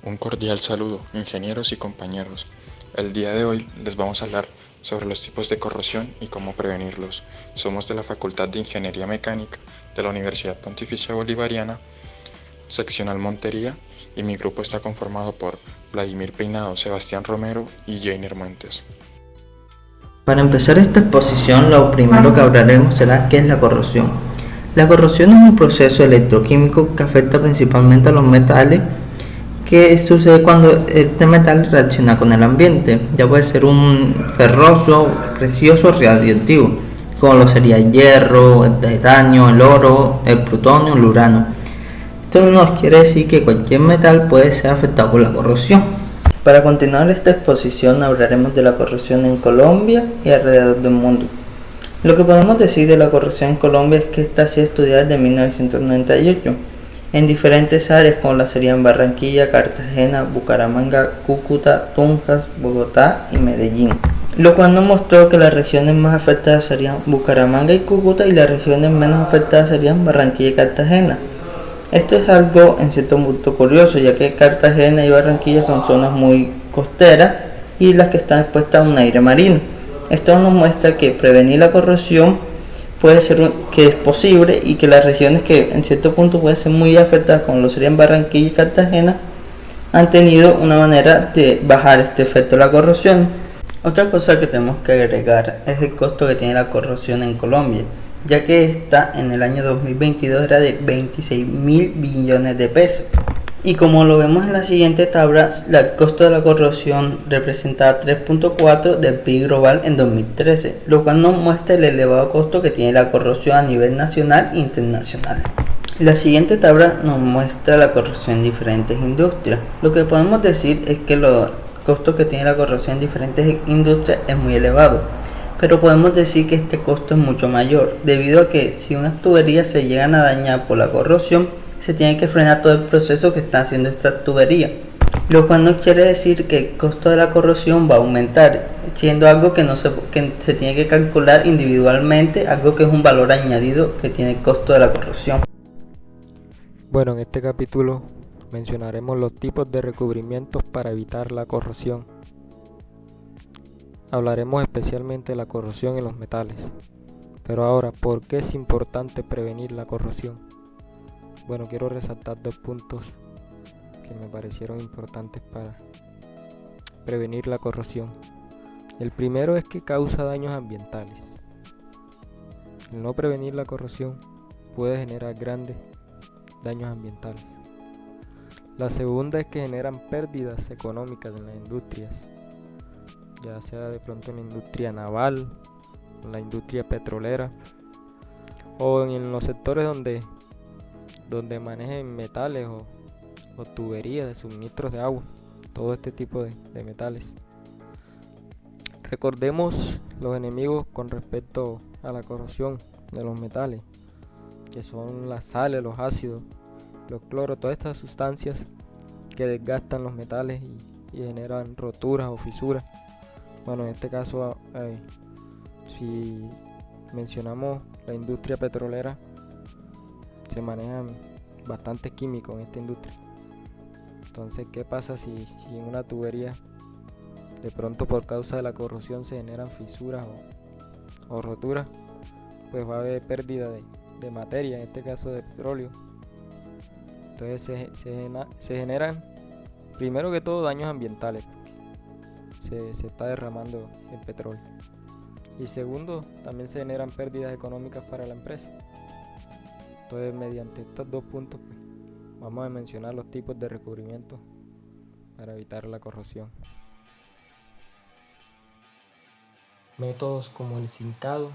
Un cordial saludo, ingenieros y compañeros. El día de hoy les vamos a hablar sobre los tipos de corrosión y cómo prevenirlos. Somos de la Facultad de Ingeniería Mecánica de la Universidad Pontificia Bolivariana, seccional Montería, y mi grupo está conformado por Vladimir Peinado, Sebastián Romero y Jainer Montes. Para empezar esta exposición, lo primero que hablaremos será qué es la corrosión. La corrosión es un proceso electroquímico que afecta principalmente a los metales, que sucede cuando este metal reacciona con el ambiente. Ya puede ser un ferroso, precioso o radioactivo, como lo sería el hierro, el titanio, el oro, el plutonio, el urano. Esto nos quiere decir que cualquier metal puede ser afectado por la corrosión. Para continuar esta exposición hablaremos de la corrosión en Colombia y alrededor del mundo. Lo que podemos decir de la corrosión en Colombia es que esta ha sido estudiada desde 1998 en diferentes áreas como la serían Barranquilla, Cartagena, Bucaramanga, Cúcuta, Tunjas, Bogotá y Medellín, lo cual nos mostró que las regiones más afectadas serían Bucaramanga y Cúcuta y las regiones menos afectadas serían Barranquilla y Cartagena. Esto es algo en cierto punto curioso, ya que Cartagena y Barranquilla son zonas muy costeras y las que están expuestas a un aire marino. Esto nos muestra que prevenir la corrosión puede ser que es posible y que las regiones que en cierto punto pueden ser muy afectadas, como lo serían Barranquilla y Cartagena, han tenido una manera de bajar este efecto de la corrosión. Otra cosa que tenemos que agregar es el costo que tiene la corrosión en Colombia, ya que esta en el año 2022 era de 26.000 billones de pesos. Y como lo vemos en la siguiente tabla, el costo de la corrosión representaba 3.4 del PIB global en 2013, lo cual nos muestra el elevado costo que tiene la corrosión a nivel nacional e internacional. La siguiente tabla nos muestra la corrosión en diferentes industrias. Lo que podemos decir es que los costos que tiene la corrosión en diferentes industrias es muy elevado, pero podemos decir que este costo es mucho mayor, debido a que si unas tuberías se llegan a dañar por la corrosión, se tiene que frenar todo el proceso que está haciendo esta tubería, lo cual no quiere decir que el costo de la corrosión va a aumentar, siendo algo que se tiene que calcular individualmente, algo que es un valor añadido que tiene el costo de la corrosión. Bueno, en este capítulo mencionaremos los tipos de recubrimientos para evitar la corrosión. Hablaremos especialmente de la corrosión en los metales. Pero ahora, ¿por qué es importante prevenir la corrosión? Bueno, quiero resaltar dos puntos que me parecieron importantes para prevenir la corrosión. El primero es que causa daños ambientales. El no prevenir la corrosión puede generar grandes daños ambientales. La segunda es que generan pérdidas económicas en las industrias, ya sea de pronto en la industria naval, en la industria petrolera o en los sectores donde manejen metales o tuberías de suministros de agua, todo este tipo de metales. Recordemos los enemigos con respecto a la corrosión de los metales, que son las sales, los ácidos, los cloros, todas estas sustancias que desgastan los metales y generan roturas o fisuras. Bueno, en este caso, si mencionamos la industria petrolera, se manejan bastantes químicos en esta industria. Entonces, ¿qué pasa si en una tubería de pronto por causa de la corrosión se generan fisuras o roturas? Pues va a haber pérdida de materia, en este caso de petróleo. Entonces se generan, primero que todo, daños ambientales. Se está derramando el petróleo. Y segundo, también se generan pérdidas económicas para la empresa. Entonces, mediante estos dos puntos, pues, vamos a mencionar los tipos de recubrimiento para evitar la corrosión. Métodos como el zincado,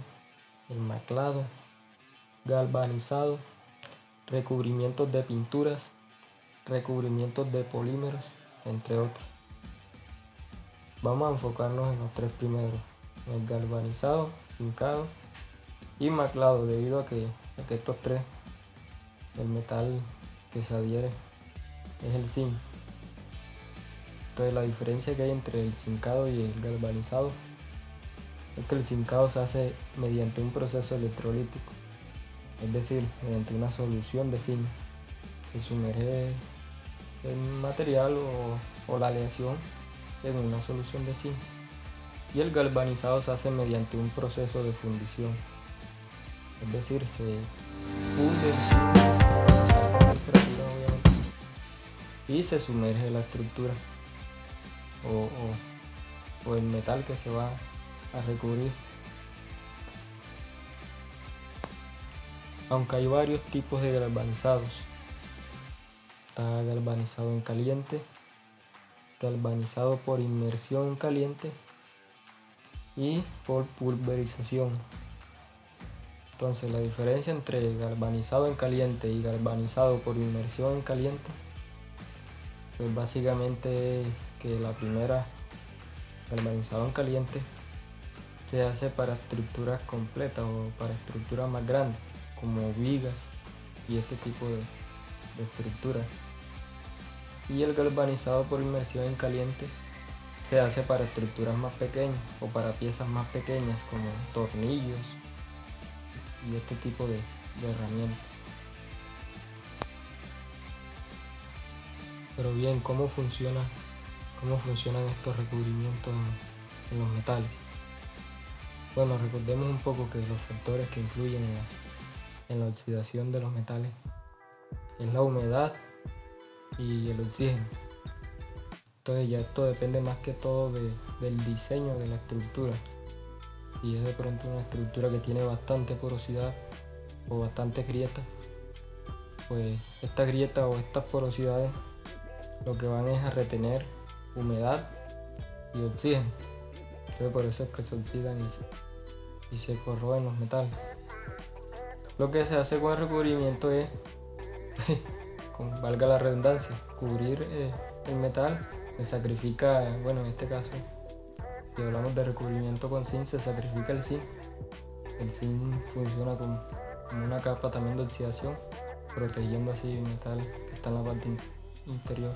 el maclado, galvanizado, recubrimientos de pinturas, recubrimientos de polímeros, entre otros. Vamos a enfocarnos en los tres primeros, el galvanizado, zincado y maclado, debido a que estos tres, el metal que se adhiere es el zinc. Entonces, la diferencia que hay entre el zincado y el galvanizado es que el zincado se hace mediante un proceso electrolítico, es decir, mediante una solución de zinc. Se sumerge el material o la aleación en una solución de zinc. Y el galvanizado se hace mediante un proceso de fundición, es decir, se funde el zinc a alta temperatura, obviamente, y se sumerge la estructura o el metal que se va a recubrir. Aunque hay varios tipos de galvanizados. Está galvanizado en caliente, galvanizado por inmersión en caliente y por pulverización. Entonces la diferencia entre galvanizado en caliente y galvanizado por inmersión en caliente, pues básicamente que la primera, galvanizado en caliente, se hace para estructuras completas o para estructuras más grandes, como vigas y este tipo de estructuras. Y el galvanizado por inmersión en caliente se hace para estructuras más pequeñas o para piezas más pequeñas como tornillos y este tipo de herramientas. Pero bien, ¿cómo funcionan estos recubrimientos en los metales? Bueno, recordemos un poco que los factores que influyen en la oxidación de los metales es la humedad y el oxígeno. Entonces ya esto depende más que todo del diseño de la estructura. Si es de pronto una estructura que tiene bastante porosidad o bastantes grietas, pues estas grietas o estas porosidades lo que van es a retener humedad y oxígeno. Entonces por eso es que se oxidan y se corroen los metales. Lo que se hace con el recubrimiento es, valga la redundancia, cubrir el metal. Se sacrifica, bueno, en este caso, si hablamos de recubrimiento con zinc, se sacrifica el zinc. El zinc funciona como una capa también de oxidación, protegiendo así el metal que está en la parte interior.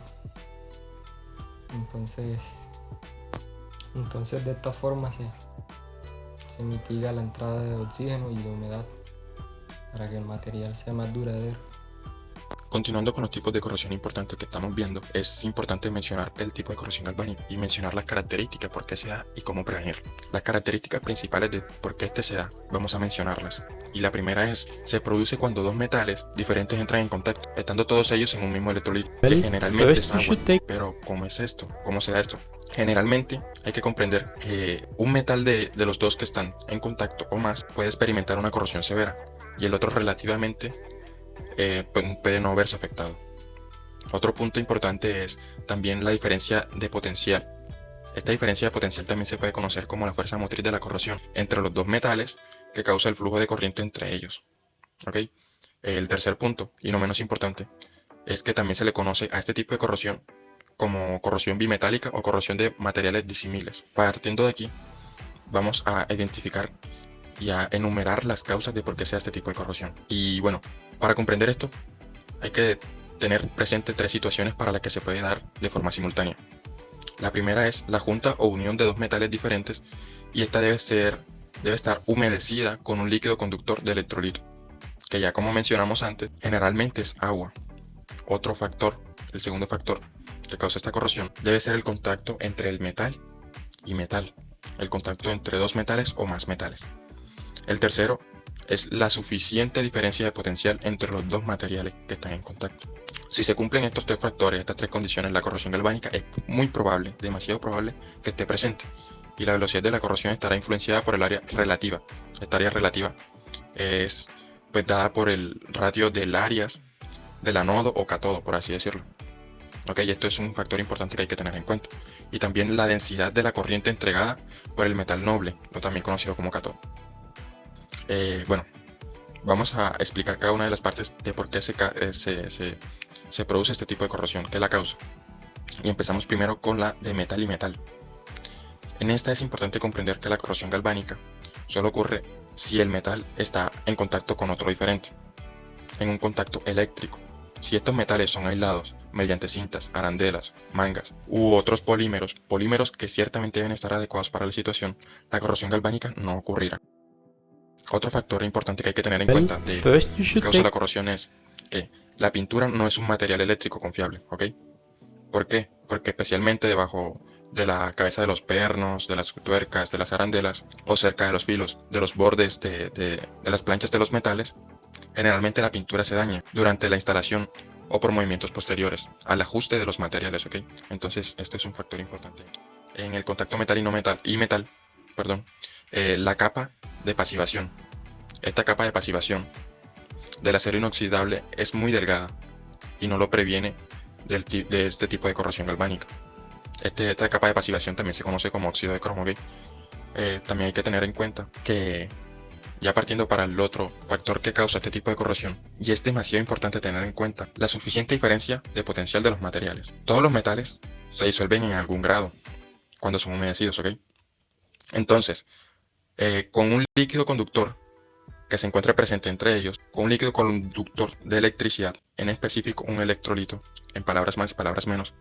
Entonces de esta forma se mitiga la entrada de oxígeno y de humedad para que el material sea más duradero. Continuando con los tipos de corrosión importantes que estamos viendo, es importante mencionar el tipo de corrosión galvánica y mencionar las características, por qué se da y cómo prevenirlo. Las características principales de por qué este se da, vamos a mencionarlas. Y la primera es, se produce cuando dos metales diferentes entran en contacto, estando todos ellos en un mismo electrolito, que generalmente es agua. Pero ¿cómo es esto? ¿Cómo se da esto? Generalmente hay que comprender que un metal de los dos que están en contacto o más puede experimentar una corrosión severa y el otro relativamente puede no verse afectado. Otro punto importante es también la diferencia de potencial. Esta diferencia de potencial también se puede conocer como la fuerza motriz de la corrosión entre los dos metales que causa el flujo de corriente entre ellos. ¿Okay? El tercer punto, y no menos importante, es que también se le conoce a este tipo de corrosión como corrosión bimetálica o corrosión de materiales disímiles. Partiendo de aquí, vamos a identificar y a enumerar las causas de por qué sea este tipo de corrosión. Y bueno, para comprender esto, hay que tener presente tres situaciones para las que se puede dar de forma simultánea. La primera es la junta o unión de dos metales diferentes y esta debe estar humedecida con un líquido conductor de electrolito, que ya como mencionamos antes, generalmente es agua. Otro factor, el segundo factor que causa esta corrosión, debe ser el contacto entre el metal y metal, el contacto entre dos metales o más metales. El tercero es la suficiente diferencia de potencial entre los dos materiales que están en contacto. Si se cumplen estos tres factores, estas tres condiciones, la corrosión galvánica es muy probable, demasiado probable, que esté presente. Y la velocidad de la corrosión estará influenciada por el área relativa. Esta área relativa es dada por el ratio del áreas del anodo o cátodo, por así decirlo. Esto es un factor importante que hay que tener en cuenta. Y también la densidad de la corriente entregada por el metal noble, o también conocido como cátodo. Bueno, vamos a explicar cada una de las partes de por qué se produce este tipo de corrosión, que es la causa. Y empezamos primero con la de metal y metal. En esta es importante comprender que la corrosión galvánica solo ocurre si el metal está en contacto con otro diferente, en un contacto eléctrico. Si estos metales son aislados mediante cintas, arandelas, mangas u otros polímeros que ciertamente deben estar adecuados para la situación, la corrosión galvánica no ocurrirá. Otro factor importante que hay que tener en cuenta de causa la corrosión es que la pintura no es un material eléctrico confiable, ¿Por qué? Porque especialmente debajo de la cabeza de los pernos, de las tuercas, de las arandelas o cerca de los filos, de los bordes de las planchas de los metales, generalmente la pintura se daña durante la instalación o por movimientos posteriores al ajuste de los materiales, ¿ok? Entonces, este es un factor importante. En el contacto metal y no metal, perdón, la capa de pasivación. Esta capa de pasivación del acero inoxidable es muy delgada y no lo previene de este tipo de corrosión galvánica. Esta capa de pasivación también se conoce como óxido de cromo, ¿ok? También hay que tener en cuenta que ya partiendo para el otro factor que causa este tipo de corrosión, y es demasiado importante tener en cuenta la suficiente diferencia de potencial de los materiales. Todos los metales se disuelven en algún grado cuando son humedecidos, ¿ok? Entonces, con un líquido conductor que se encuentra presente entre ellos, con un líquido conductor de electricidad, en específico un electrolito, en palabras más y palabras menos,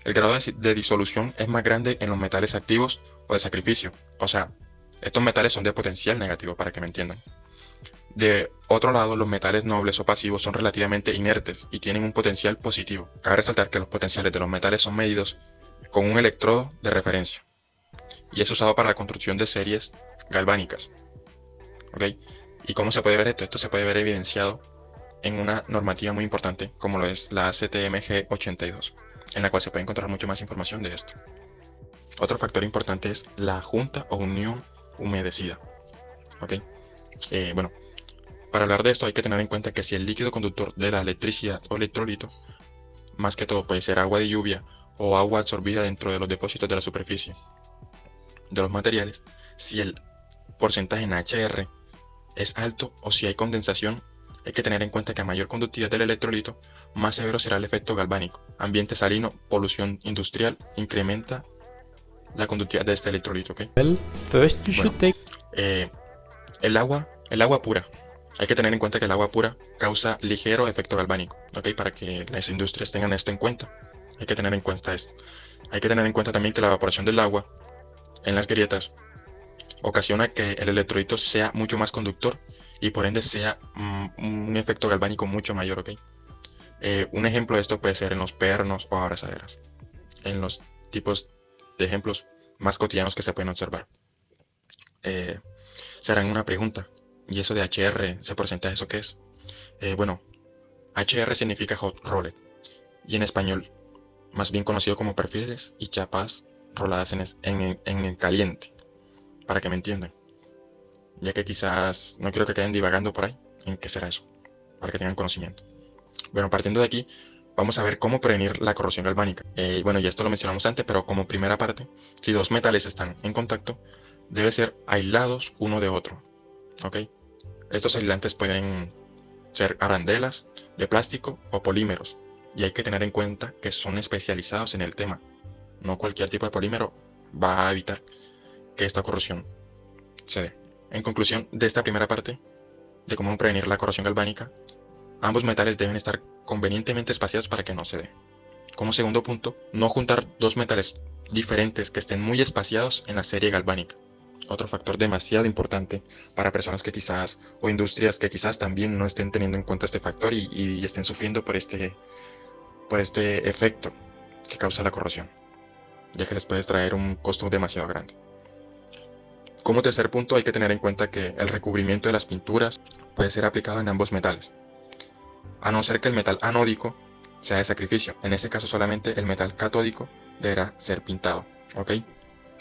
el grado de disolución es más grande en los metales activos o de sacrificio. O sea, estos metales son de potencial negativo, para que me entiendan. De otro lado, los metales nobles o pasivos son relativamente inertes y tienen un potencial positivo. Cabe resaltar que los potenciales de los metales son medidos con un electrodo de referencia y es usado para la construcción de series galvánicas. ¿Ok? ¿Y cómo se puede ver esto? Esto se puede ver evidenciado en una normativa muy importante como lo es la ACTMG 82, en la cual se puede encontrar mucho más información de esto. Otro factor importante es la junta o unión humedecida. ¿Ok? Bueno, para hablar de esto hay que tener en cuenta que si el líquido conductor de la electricidad o electrolito, más que todo puede ser agua de lluvia o agua absorbida dentro de los depósitos de la superficie de los materiales, si el porcentaje en HR es alto o si hay condensación, hay que tener en cuenta que a mayor conductividad del electrolito, más severo será el efecto galvánico. Ambiente salino, polución industrial, incrementa la conductividad de este electrolito, ¿ok? Bueno, el agua pura. Hay que tener en cuenta que el agua pura causa ligero efecto galvánico, ¿ok? Para que las industrias tengan esto en cuenta. Hay que tener en cuenta esto. Hay que tener en cuenta también que la evaporación del agua en las grietas ocasiona que el electrolito sea mucho más conductor y por ende sea un efecto galvánico mucho mayor, ¿ok? Un ejemplo de esto puede ser en los pernos o abrazaderas, en los tipos de ejemplos más cotidianos que se pueden observar. Se harán una pregunta, ¿y eso de HR, ese porcentaje, eso qué es? Bueno, HR significa hot rolled y en español más bien conocido como perfiles y chapas roladas en el caliente, para que me entiendan, ya que quizás no quiero que queden divagando por ahí en qué será eso, para que tengan conocimiento. Bueno, partiendo de aquí, vamos a ver cómo prevenir la corrosión galvánica. Bueno, ya esto lo mencionamos antes, pero como primera parte, si dos metales están en contacto, deben ser aislados uno de otro, ¿ok? Estos aislantes pueden ser arandelas de plástico o polímeros, y hay que tener en cuenta que son especializados en el tema. No cualquier tipo de polímero va a evitar que esta corrosión se dé. En conclusión de esta primera parte de cómo prevenir la corrosión galvánica, ambos metales deben estar convenientemente espaciados para que no se dé. Como segundo punto, no juntar dos metales diferentes que estén muy espaciados en la serie galvánica. Otro factor demasiado importante para personas que quizás, o industrias que quizás también no estén teniendo en cuenta este factor y estén sufriendo por este efecto que causa la corrosión, ya que les puede traer un costo demasiado grande. Como tercer punto, hay que tener en cuenta que el recubrimiento de las pinturas puede ser aplicado en ambos metales, a no ser que el metal anódico sea de sacrificio. En ese caso solamente el metal catódico deberá ser pintado, ¿ok?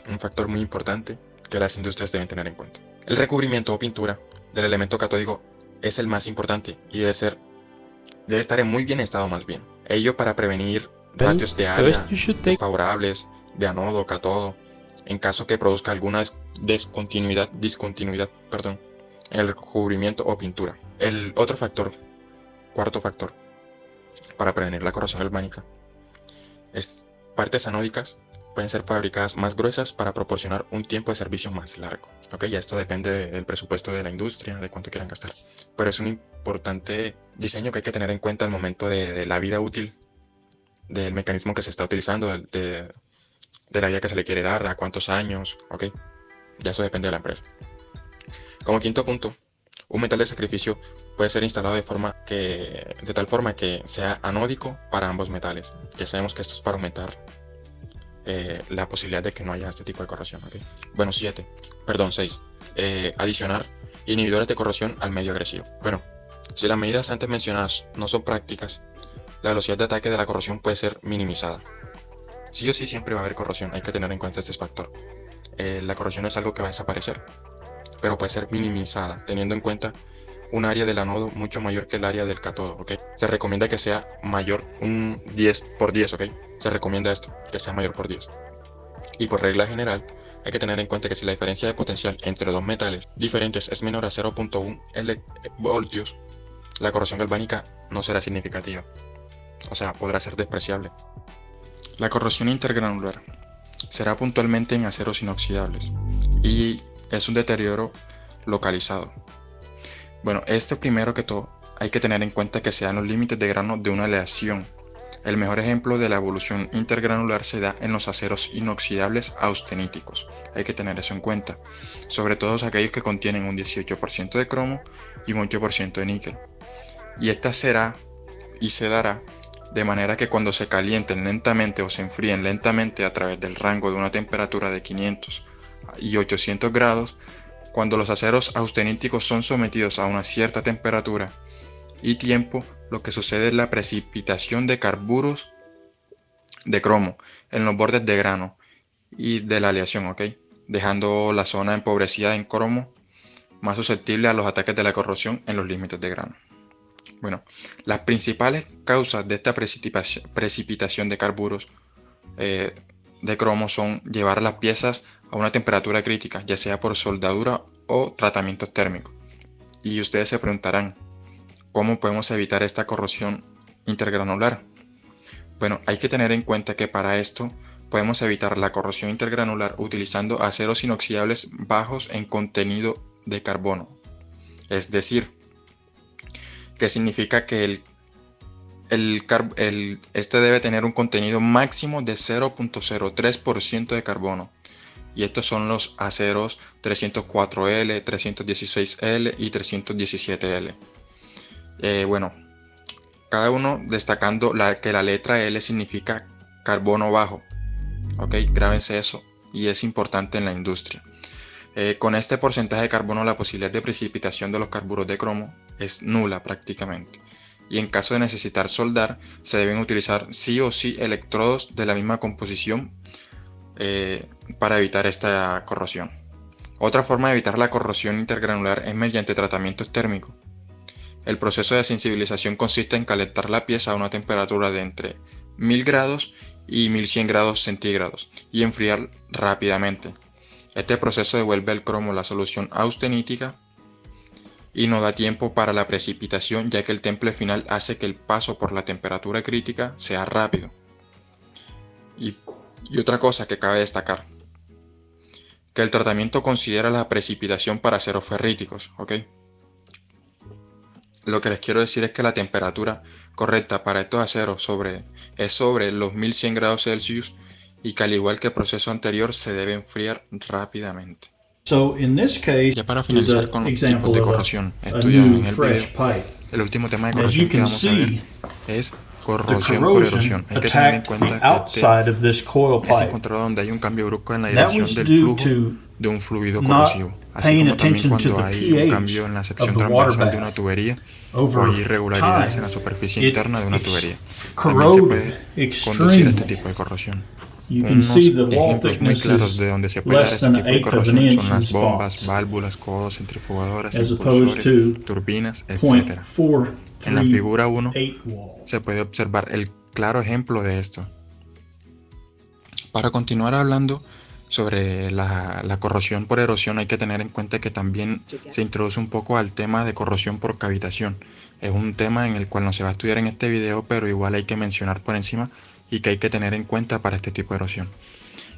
Un factor muy importante que las industrias deben tener en cuenta. El recubrimiento o pintura del elemento catódico es el más importante y debe estar en muy bien estado más bien. Ello para prevenir ratios de área desfavorables de anodo o catodo, en caso que produzca alguna discontinuidad, en el recubrimiento o pintura. El otro factor, cuarto factor, para prevenir la corrosión galvánica, es partes anódicas pueden ser fabricadas más gruesas para proporcionar un tiempo de servicio más largo. Ok, ya esto depende del presupuesto de la industria, de cuánto quieran gastar. Pero es un importante diseño que hay que tener en cuenta al momento de la vida útil del mecanismo que se está utilizando, de la vida que se le quiere dar, a cuántos años, ok. Ya eso depende de la empresa. Como quinto punto, Un metal de sacrificio puede ser instalado de tal forma que sea anódico para ambos metales. Ya sabemos que esto es para aumentar la posibilidad de que no haya este tipo de corrosión. ¿Okay? Bueno, 6. Adicionar inhibidores de corrosión al medio agresivo. Bueno, si las medidas antes mencionadas no son prácticas, la velocidad de ataque de la corrosión puede ser minimizada. Sí o sí siempre va a haber corrosión, hay que tener en cuenta este factor. La corrosión es algo que va a desaparecer, pero puede ser minimizada, teniendo en cuenta un área del anodo mucho mayor que el área del cátodo, ¿ok? Se recomienda que sea mayor, un 10 por 10, ¿ok? Se recomienda esto, que sea mayor por 10. Y por regla general, hay que tener en cuenta que si la diferencia de potencial entre dos metales diferentes es menor a 0.1 voltios, la corrosión galvánica no será significativa, o sea, podrá ser despreciable. La corrosión intergranular será puntualmente en aceros inoxidables y es un deterioro localizado. Bueno, primero que todo hay que tener en cuenta que se dan los límites de grano de una aleación. El mejor ejemplo de la evolución intergranular se da en los aceros inoxidables austeníticos. Hay que tener eso en cuenta, sobre todo aquellos que contienen un 18% de cromo y un 8% de níquel. Y esta será y se dará de manera que cuando se calienten lentamente o se enfríen lentamente a través del rango de una temperatura de 500 y 800 grados, cuando los aceros austeníticos son sometidos a una cierta temperatura y tiempo, lo que sucede es la precipitación de carburos de cromo en los bordes de grano y de la aleación, ¿ok? Dejando la zona empobrecida en cromo más susceptible a los ataques de la corrosión en los límites de grano. Bueno, las principales causas de esta precipitación de carburos de cromo son llevar las piezas a una temperatura crítica, ya sea por soldadura o tratamientos térmicos. Y ustedes se preguntarán, ¿cómo podemos evitar esta corrosión intergranular? Bueno, hay que tener en cuenta que para esto podemos evitar la corrosión intergranular utilizando aceros inoxidables bajos en contenido de carbono. Es decir, que significa que este debe tener un contenido máximo de 0.03% de carbono. Y estos son los aceros 304L, 316L y 317L. Bueno, cada uno destacando que la letra L significa carbono bajo. Ok, grábense eso y es importante en la industria. Con este porcentaje de carbono la posibilidad de precipitación de los carburos de cromo es nula prácticamente. Y en caso de necesitar soldar, se deben utilizar sí o sí electrodos de la misma composición para evitar esta corrosión. Otra forma de evitar la corrosión intergranular es mediante tratamientos térmicos. El proceso de sensibilización consiste en calentar la pieza a una temperatura de entre 1000 grados y 1100 grados centígrados y enfriar rápidamente. Este proceso devuelve al cromo la solución austenítica y no da tiempo para la precipitación, ya que el temple final hace que el paso por la temperatura crítica sea rápido. Y otra cosa que cabe destacar, que el tratamiento considera la precipitación para aceros ferríticos, ¿ok? Lo que les quiero decir es que la temperatura correcta para estos aceros es sobre los 1100 grados Celsius y que al igual que el proceso anterior se debe enfriar rápidamente. Ya para finalizar con los tipos de corrosión estudiados en el video, el último tema de corrosión que vamos a ver es corrosión por erosión. Hay que tener en cuenta que es encontrado donde hay un cambio brusco en la dirección del flujo de un fluido corrosivo, así como también cuando hay un cambio en la sección transversal de una tubería o hay irregularidades en la superficie interna de una tubería. También se puede conducir a este tipo de corrosión. Unos ejemplos muy claros de donde se puede dar este tipo de corrosión son las bombas, válvulas, codos, centrifugadoras, impulsores, turbinas, etc. En la figura 1 se puede observar el claro ejemplo de esto. Para continuar hablando sobre la corrosión por erosión, hay que tener en cuenta que también se introduce un poco al tema de corrosión por cavitación. Es un tema en el cual no se va a estudiar en este video, pero igual hay que mencionar por encima y que hay que tener en cuenta para este tipo de erosión.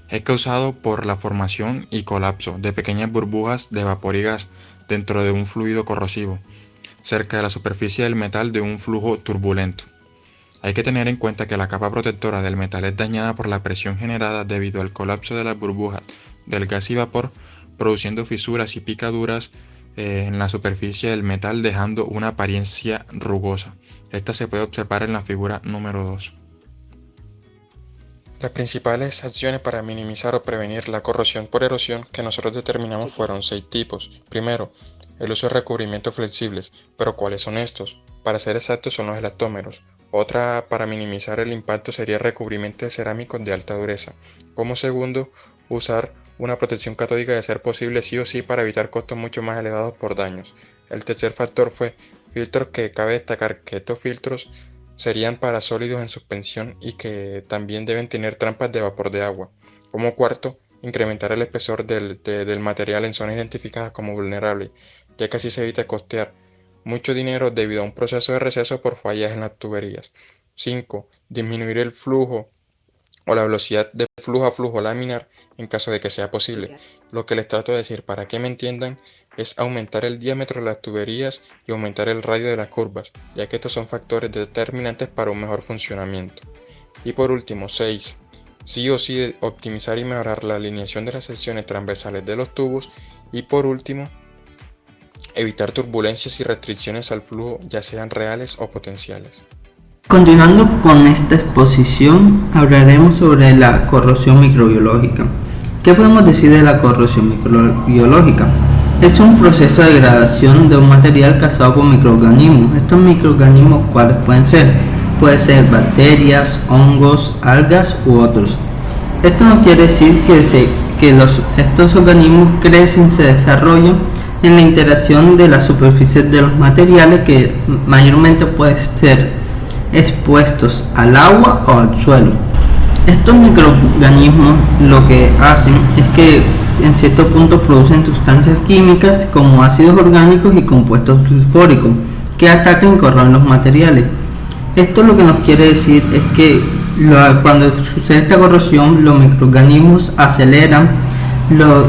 Es causado por la formación y colapso de pequeñas burbujas de vapor y gas dentro de un fluido corrosivo, cerca de la superficie del metal de un flujo turbulento. Hay que tener en cuenta que la capa protectora del metal es dañada por la presión generada debido al colapso de las burbujas del gas y vapor, produciendo fisuras y picaduras en la superficie del metal, dejando una apariencia rugosa. Esta se puede observar en la figura número 2. Las principales acciones para minimizar o prevenir la corrosión por erosión que nosotros determinamos fueron 6 tipos. Primero, el uso de recubrimientos flexibles. ¿Pero cuáles son estos? Para ser exactos, son los elastómeros. Otra para minimizar el impacto sería recubrimiento de cerámicos de alta dureza. Como segundo, usar una protección catódica de ser posible sí o sí para evitar costos mucho más elevados por daños. El tercer factor fue filtros, que cabe destacar que estos filtros serían para sólidos en suspensión y que también deben tener trampas de vapor de agua. Como cuarto, incrementar el espesor del material en zonas identificadas como vulnerables, ya que así se evita costear mucho dinero debido a un proceso de receso por fallas en las tuberías. 5. Disminuir el flujo o la velocidad de flujo a flujo laminar en caso de que sea posible. Lo que les trato de decir, para que me entiendan, es aumentar el diámetro de las tuberías y aumentar el radio de las curvas, ya que estos son factores determinantes para un mejor funcionamiento. Y por último, 6. Sí o sí optimizar y mejorar la alineación de las secciones transversales de los tubos. Y por último, evitar turbulencias y restricciones al flujo, ya sean reales o potenciales. Continuando con esta exposición, hablaremos sobre la corrosión microbiológica. ¿Qué podemos decir de la corrosión microbiológica? Es un proceso de degradación de un material causado por microorganismos. Estos microorganismos, ¿cuáles pueden ser? Pueden ser bacterias, hongos, algas u otros. Esto no quiere decir que estos organismos crecen, se desarrollan en la interacción de las superficies de los materiales, que mayormente pueden ser expuestos al agua o al suelo. Estos microorganismos lo que hacen es que en cierto punto producen sustancias químicas como ácidos orgánicos y compuestos sulfúricos que atacan y corroen los materiales. Esto lo que nos quiere decir es que cuando sucede esta corrosión, los microorganismos aceleran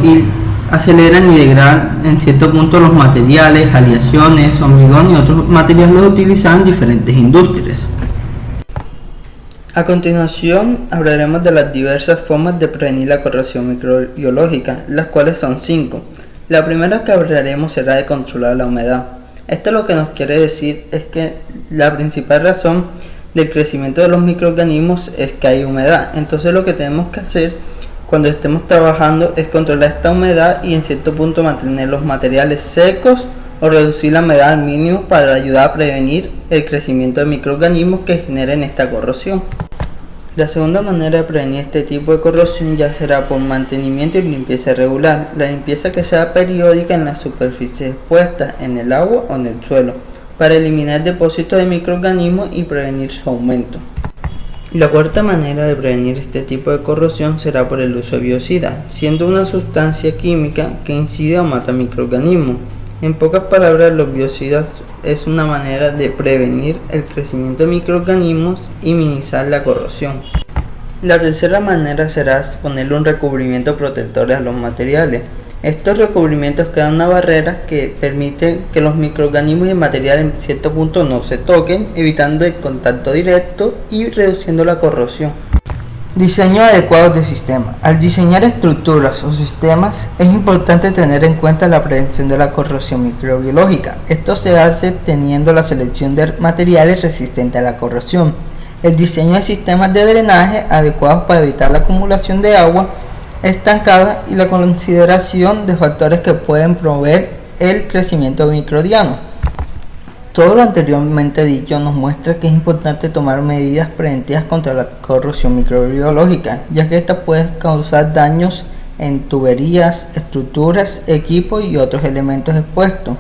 y degradan en cierto punto los materiales, aleaciones, hormigón y otros materiales utilizados en diferentes industrias. A continuación hablaremos de las diversas formas de prevenir la corrosión microbiológica, las cuales son 5. La primera que hablaremos será de controlar la humedad. Esto lo que nos quiere decir es que la principal razón del crecimiento de los microorganismos es que hay humedad. Entonces lo que tenemos que hacer cuando estemos trabajando es controlar esta humedad y en cierto punto mantener los materiales secos o reducir la humedad al mínimo para ayudar a prevenir el crecimiento de microorganismos que generen esta corrosión. La segunda manera de prevenir este tipo de corrosión ya será por mantenimiento y limpieza regular. La limpieza que sea periódica en las superficies expuestas, en el agua o en el suelo, para eliminar depósitos de microorganismos y prevenir su aumento. La cuarta manera de prevenir este tipo de corrosión será por el uso de biocida, siendo una sustancia química que incide o mata microorganismos. En pocas palabras, los biocidas es una manera de prevenir el crecimiento de microorganismos y minimizar la corrosión. La tercera manera será ponerle un recubrimiento protector a los materiales. Estos recubrimientos crean una barrera que permite que los microorganismos y el material en cierto punto no se toquen, evitando el contacto directo y reduciendo la corrosión. Diseño adecuado de sistemas. Al diseñar estructuras o sistemas es importante tener en cuenta la prevención de la corrosión microbiológica. Esto se hace teniendo la selección de materiales resistentes a la corrosión, el diseño de sistemas de drenaje adecuados para evitar la acumulación de agua estancada y la consideración de factores que pueden promover el crecimiento microbiano. Todo lo anteriormente dicho nos muestra que es importante tomar medidas preventivas contra la corrosión microbiológica, ya que esta puede causar daños en tuberías, estructuras, equipos y otros elementos expuestos.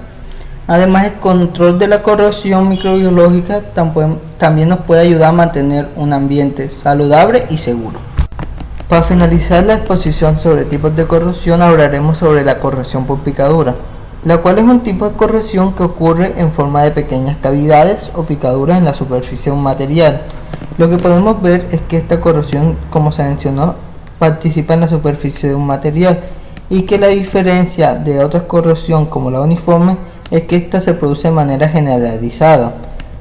Además, el control de la corrosión microbiológica también nos puede ayudar a mantener un ambiente saludable y seguro. Para finalizar la exposición sobre tipos de corrosión, hablaremos sobre la corrosión por picadura, la cual es un tipo de corrosión que ocurre en forma de pequeñas cavidades o picaduras en la superficie de un material. Lo que podemos ver es que esta corrosión, como se mencionó, participa en la superficie de un material y que la diferencia de otra corrosión como la uniforme es que esta se produce de manera generalizada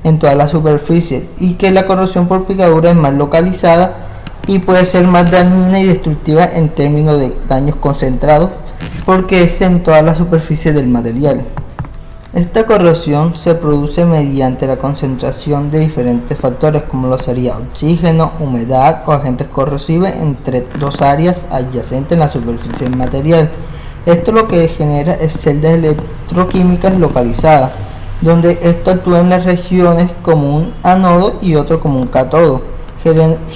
en toda la superficie y que la corrosión por picadura es más localizada y puede ser más dañina y destructiva en términos de daños concentrados porque es en toda la superficie del material. Esta corrosión se produce mediante la concentración de diferentes factores como lo sería oxígeno, humedad o agentes corrosivos entre dos áreas adyacentes en la superficie del material. Esto lo que genera es celdas electroquímicas localizadas, donde esto actúa en las regiones como un anodo y otro como un cátodo,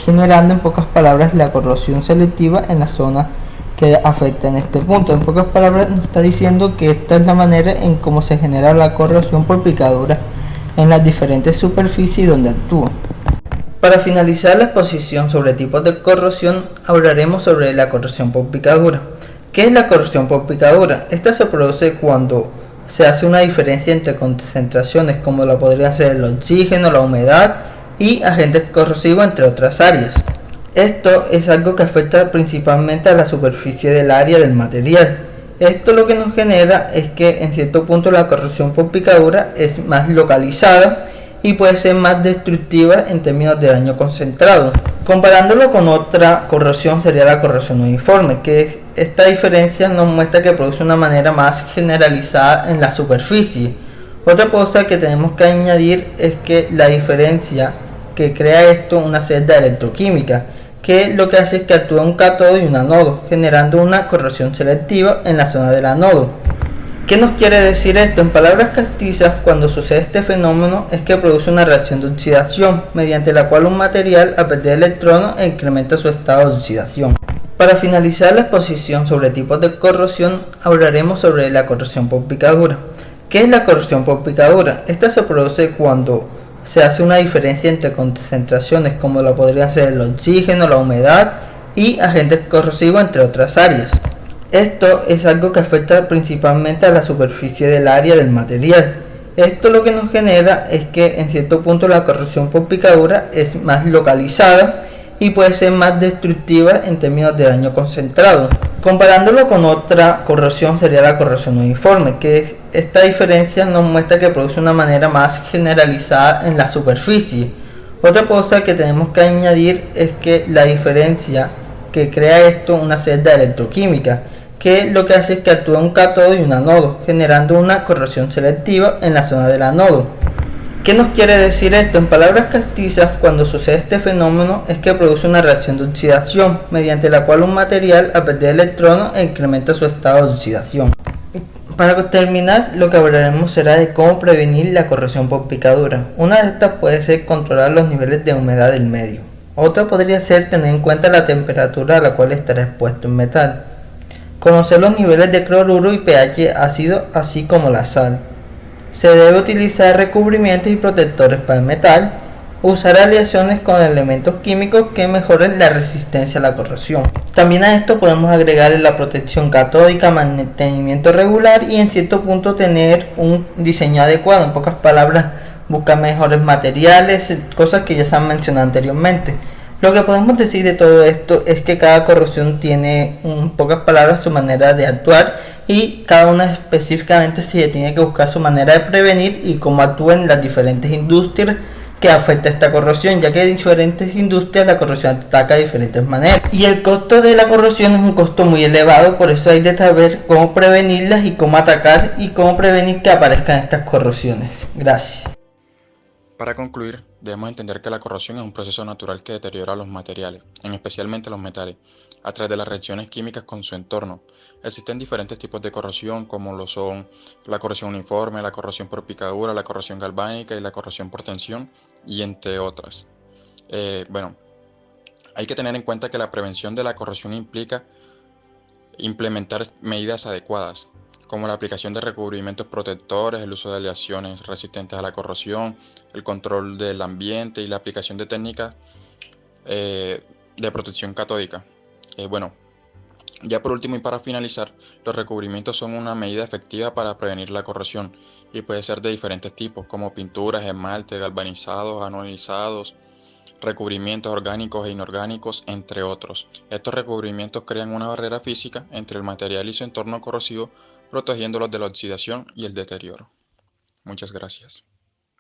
generando en pocas palabras la corrosión selectiva en la zona que afecta en este punto. En pocas palabras nos está diciendo que esta es la manera en cómo se genera la corrosión por picadura en las diferentes superficies donde actúa. Para finalizar la exposición sobre tipos de corrosión, hablaremos sobre la corrosión por picadura. ¿Qué es la corrosión por picadura? Esta se produce cuando se hace una diferencia entre concentraciones como la podrían ser el oxígeno, la humedad y agentes corrosivos entre otras áreas. Esto es algo que afecta principalmente a la superficie del área del material. Esto lo que nos genera es que en cierto punto la corrosión por picadura es más localizada y puede ser más destructiva en términos de daño concentrado. Comparándolo con otra corrosión sería la corrosión uniforme, que esta diferencia nos muestra que produce una manera más generalizada en la superficie. Otra cosa que tenemos que añadir es que la diferencia que crea esto una celda electroquímica, que lo que hace es que actúa un cátodo y un anodo, generando una corrosión selectiva en la zona del anodo. ¿Qué nos quiere decir esto? En palabras castizas, cuando sucede este fenómeno es que produce una reacción de oxidación, mediante la cual un material al perder electrones incrementa su estado de oxidación. Para finalizar la exposición sobre tipos de corrosión, hablaremos sobre la corrosión por picadura. ¿Qué es la corrosión por picadura? Esta se produce cuando se hace una diferencia entre concentraciones como la podrían ser el oxígeno, la humedad y agentes corrosivos entre otras áreas. Esto es algo que afecta principalmente a la superficie del área del material. Esto lo que nos genera es que en cierto punto la corrosión por picadura es más localizada y puede ser más destructiva en términos de daño concentrado. Comparándolo con otra corrosión sería la corrosión uniforme, que esta diferencia nos muestra que produce una manera más generalizada en la superficie. Otra cosa que tenemos que añadir es que la diferencia que crea esto una celda electroquímica, que lo que hace es que actúa un cátodo y un anodo, generando una corrosión selectiva en la zona del anodo. ¿Qué nos quiere decir esto? En palabras castizas, cuando sucede este fenómeno es que produce una reacción de oxidación, mediante la cual un material al perder electrones incrementa su estado de oxidación. Para terminar, lo que hablaremos será de cómo prevenir la corrosión por picadura. Una de estas puede ser controlar los niveles de humedad del medio. Otra podría ser tener en cuenta la temperatura a la cual estará expuesto el metal. Conocer los niveles de cloruro y pH ácido, así como la sal. Se debe utilizar recubrimientos y protectores para el metal. Usar aleaciones con elementos químicos que mejoren la resistencia a la corrosión. También a esto podemos agregarle la protección catódica, mantenimiento regular y en cierto punto tener un diseño adecuado. En pocas palabras, buscar mejores materiales, cosas que ya se han mencionado anteriormente. Lo que podemos decir de todo esto es que cada corrosión tiene, en pocas palabras, su manera de actuar y cada una específicamente se tiene que buscar su manera de prevenir y cómo actúan las diferentes industrias que afecta esta corrosión, ya que en diferentes industrias la corrosión ataca de diferentes maneras. Y el costo de la corrosión es un costo muy elevado, por eso hay de saber cómo prevenirlas y cómo atacar y cómo prevenir que aparezcan estas corrosiones. Gracias. Para concluir, debemos entender que la corrosión es un proceso natural que deteriora los materiales, especialmente los metales, a través de las reacciones químicas con su entorno. Existen diferentes tipos de corrosión, como lo son la corrosión uniforme, la corrosión por picadura, la corrosión galvánica y la corrosión por tensión, y entre otras. Hay que tener en cuenta que la prevención de la corrosión implica implementar medidas adecuadas, como la aplicación de recubrimientos protectores, el uso de aleaciones resistentes a la corrosión, el control del ambiente y la aplicación de técnicas de protección catódica. Ya por último y para finalizar, los recubrimientos son una medida efectiva para prevenir la corrosión y puede ser de diferentes tipos, como pinturas, esmaltes, galvanizados, anodizados, recubrimientos orgánicos e inorgánicos, entre otros. Estos recubrimientos crean una barrera física entre el material y su entorno corrosivo, protegiéndolos de la oxidación y el deterioro. Muchas gracias.